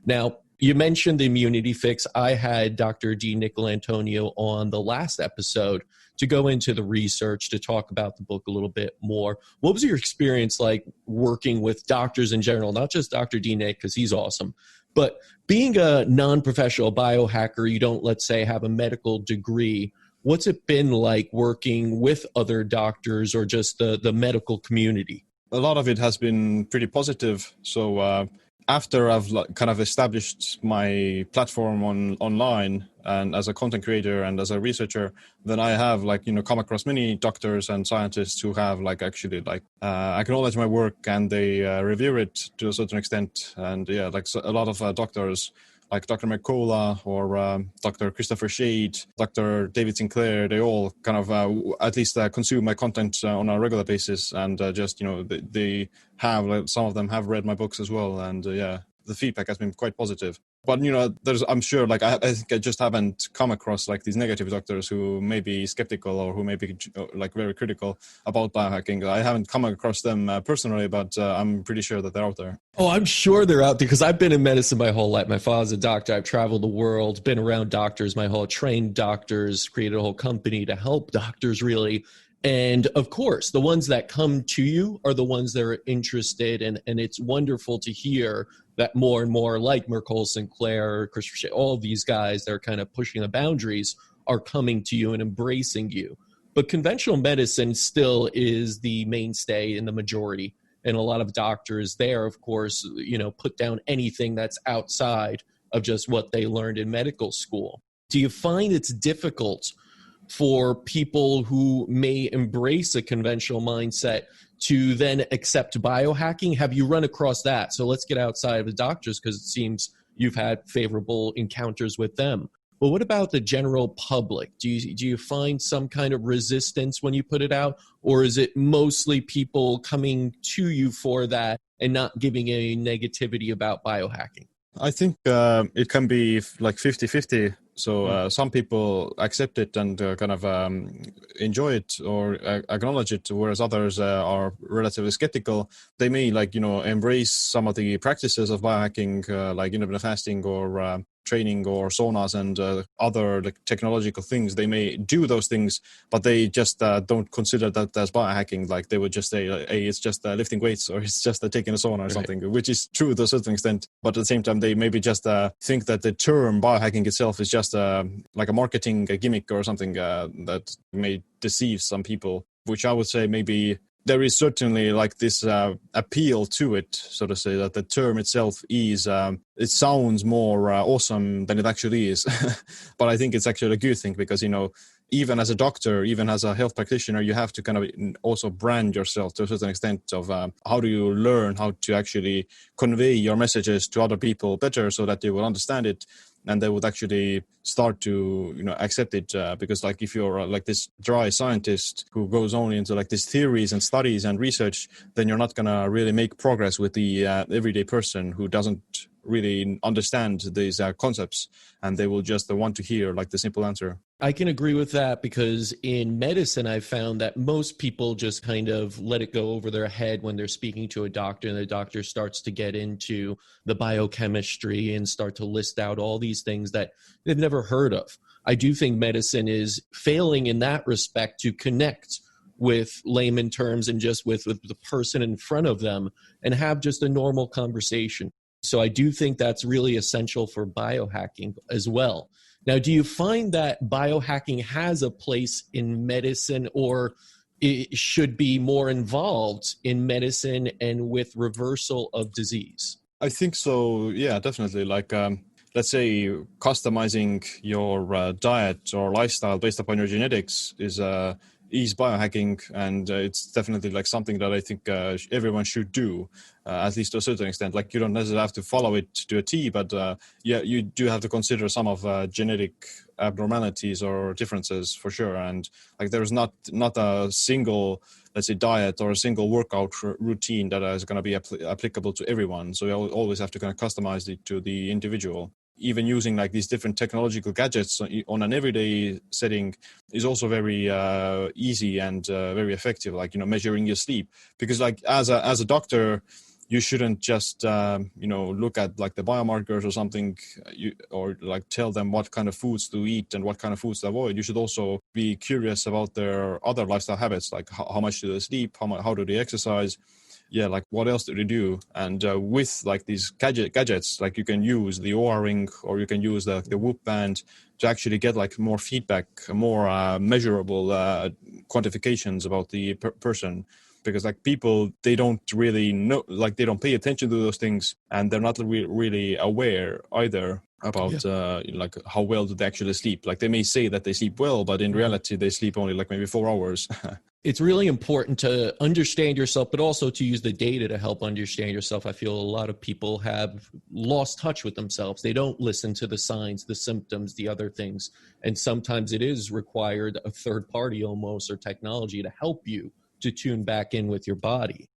Now, you mentioned the immunity fix. I had Dr. D. Nicolantonio on the last episode to go into the research, to talk about the book a little bit more. What was your experience like working with doctors in general, not just Dr. D. Nick, because he's awesome, but being a non-professional biohacker, you don't, let's say, have a medical degree. What's it been like working with other doctors or just the medical community? A lot of it has been pretty positive. So after I've kind of established my platform online and as a content creator and as a researcher, then I have come across many doctors and scientists who have actually acknowledge my work, and they review it to a certain extent. And so a lot of doctors like Dr. McCullough or Dr. Christopher Shade, Dr. David Sinclair, they all kind of at least consume my content on a regular basis, and they have, some of them have read my books as well, and the feedback has been quite positive. But I'm sure I think I just haven't come across these negative doctors who may be skeptical or who may be very critical about biohacking. I haven't come across them personally, but I'm pretty sure that they're out there. Oh, I'm sure they're out there, because I've been in medicine my whole life. My father's a doctor. I've traveled the world, been around doctors trained doctors, created a whole company to help doctors, really. And of course, the ones that come to you are the ones that are interested. And it's wonderful to hear that more and more, like Mercole Sinclair, Christopher Shea, all of these guys that are kind of pushing the boundaries are coming to you and embracing you. But conventional medicine still is the mainstay in the majority. And a lot of doctors there, of course, put down anything that's outside of just what they learned in medical school. Do you find it's difficult for people who may embrace a conventional mindset to then accept biohacking? Have you run across that? So let's get outside of the doctors, because it seems you've had favorable encounters with them. But what about the general public? Do you find some kind of resistance when you put it out? Or is it mostly people coming to you for that and not giving any negativity about biohacking? I think it can be 50-50. So some people accept it and kind of enjoy it or acknowledge it, whereas others are relatively skeptical. They may embrace some of the practices of biohacking, like intermittent fasting or training or saunas and other technological things. They may do those things, but they just don't consider that as biohacking. They would just say, hey, it's just lifting weights, or it's just taking a sauna or something, which is true to a certain extent. But at the same time, they maybe just think that the term biohacking itself is just like a marketing gimmick or something that may deceive some people, which I would say maybe there is certainly this appeal to it, so to say, that the term itself is, it sounds more awesome than it actually is. But I think it's actually a good thing, because, even as a doctor, even as a health practitioner, you have to kind of also brand yourself to a certain extent of how do you learn how to actually convey your messages to other people better so that they will understand it. And they would actually start to, accept it. Because if you're this dry scientist who goes only into these theories and studies and research, then you're not going to really make progress with the everyday person who doesn't really understand these concepts, and they will just want to hear the simple answer. I can agree with that, because in medicine, I've found that most people just kind of let it go over their head when they're speaking to a doctor, and the doctor starts to get into the biochemistry and start to list out all these things that they've never heard of. I do think medicine is failing in that respect to connect with layman terms and just with the person in front of them and have just a normal conversation. So I do think that's really essential for biohacking as well. Now, do you find that biohacking has a place in medicine, or it should be more involved in medicine and with reversal of disease? I think so. Yeah, definitely. Let's say customizing your diet or lifestyle based upon your genetics is biohacking, and it's definitely something that I think everyone should do, at least to a certain extent. You don't necessarily have to follow it to a T, but you do have to consider some of genetic abnormalities or differences for sure. And there's not a single, let's say, diet or a single workout routine that is going to be applicable to everyone. So you always have to kind of customize it to the individual. Even using these different technological gadgets on an everyday setting is also very easy and very effective, measuring your sleep. Because as a doctor, you shouldn't just look at like the biomarkers or something, or like tell them what kind of foods to eat and what kind of foods to avoid. You should also be curious about their other lifestyle habits, like how much do they sleep, how do they exercise, like what else do they do. And with like these gadgets, like you can use the Oura ring, or you can use the Whoop band to actually get like more feedback, more measurable quantifications about the person. Because like people, they don't really know, like they don't pay attention to those things, and they're not really aware either about like how well do they actually sleep. Like they may say that they sleep well, but in reality they sleep only like maybe 4 hours. It's really important to understand yourself, but also to use the data to help understand yourself. I feel a lot of people have lost touch with themselves. They don't listen to the signs, the symptoms, the other things. And sometimes it is required a third party almost, or technology, to help you to tune back in with your body.